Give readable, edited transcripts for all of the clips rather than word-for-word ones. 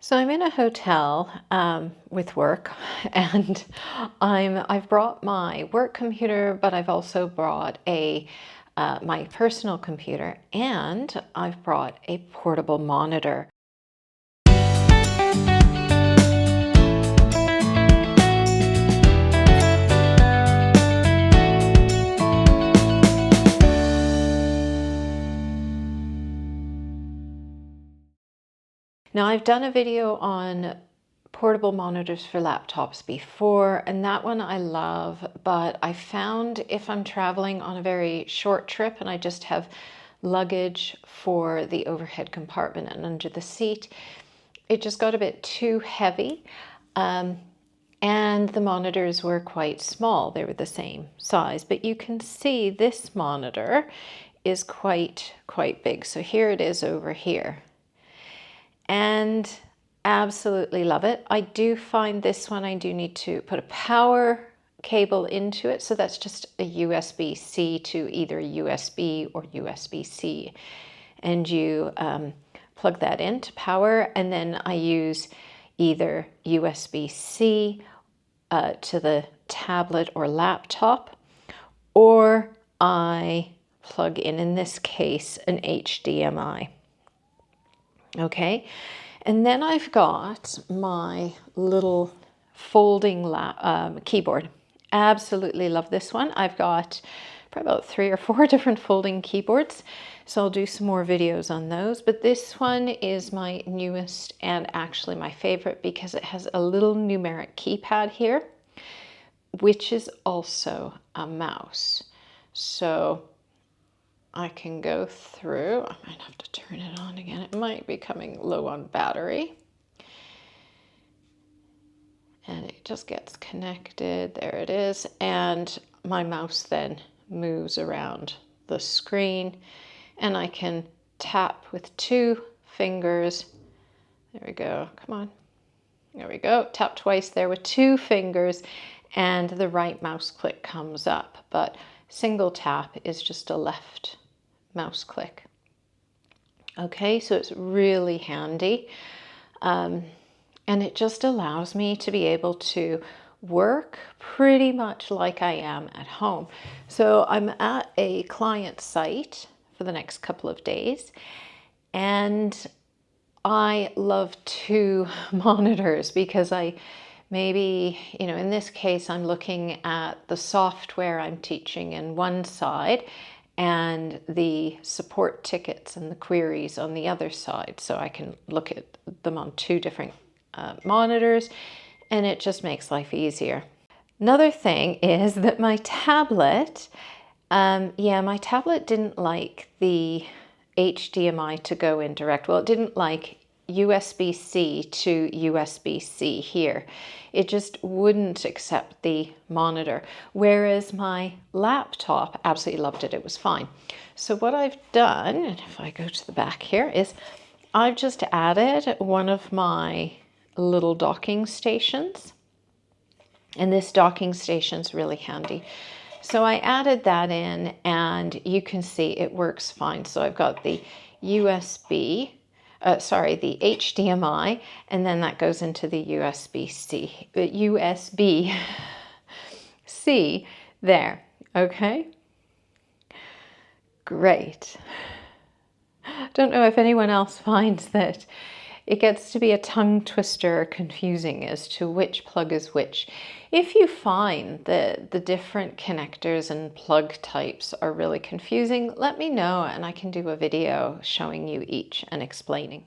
So I'm in a hotel with work, and I've brought my work computer, but I've also brought my personal computer, and I've brought a portable monitor. Now, I've done a video on portable monitors for laptops before, and that one I love, but I found if I'm traveling on a very short trip and I just have luggage for the overhead compartment and under the seat, it just got a bit too heavy. And the monitors were quite small. They were the same size, but you can see this monitor is quite big. So here it is over here. And absolutely love it. I do find this one, I do need to put a power cable into it. So that's just a USB-C to either USB or USB-C. And you plug that in to power, and then I use either USB-C to the tablet or laptop, or I plug in this case, an HDMI. Okay, and then I've got my little folding keyboard. Absolutely love this one. I've got probably about 3 or 4 different folding keyboards, so I'll do some more videos on those. But this one is my newest and actually my favorite because it has a little numeric keypad here, which is also a mouse. So I can go through, I might have to turn it on again. It might be coming low on battery. And it just gets connected, there it is. And my mouse then moves around the screen, and I can tap with 2 fingers. There we go, come on. There we go, tap twice there with 2 fingers, and the right mouse click comes up. But single tap is just a left mouse click. Okay, so it's really handy. And it just allows me to be able to work pretty much like I am at home. So I'm at a client site for the next couple of days, and I love 2 monitors because maybe, in this case, I'm looking at the software I'm teaching in one side and the support tickets and the queries on the other side. So I can look at them on 2 different monitors, and it just makes life easier. Another thing is that my tablet, my tablet didn't like the HDMI to go in direct. Well, it didn't like USB-C to USB-C here. It just wouldn't accept the monitor, whereas my laptop absolutely loved it. It was fine. So what I've done, and if I go to the back here, is I've just added one of my little docking stations, and this docking station is really handy. So I added that in, and you can see it works fine. So I've got the the HDMI, and then that goes into the USB-C there, okay? Great. Don't know if anyone else finds that it gets to be a tongue twister, confusing as to which plug is which. If you find that the different connectors and plug types are really confusing, let me know and I can do a video showing you each and explaining.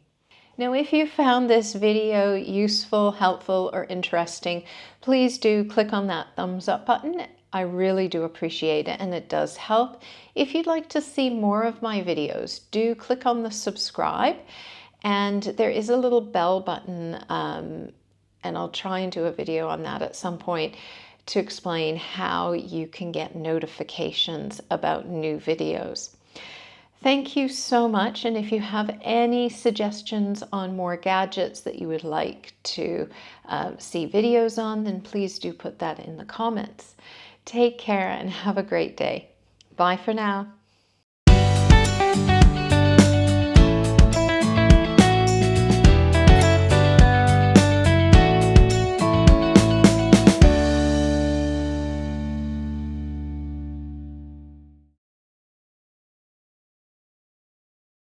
Now, if you found this video useful, helpful, or interesting, please do click on that thumbs up button. I really do appreciate it, and it does help. If you'd like to see more of my videos, do click on the subscribe. And there is a little bell button, and I'll try and do a video on that at some point to explain how you can get notifications about new videos. Thank you so much, and if you have any suggestions on more gadgets that you would like to see videos on, then please do put that in the comments. Take care and have a great day. Bye for now.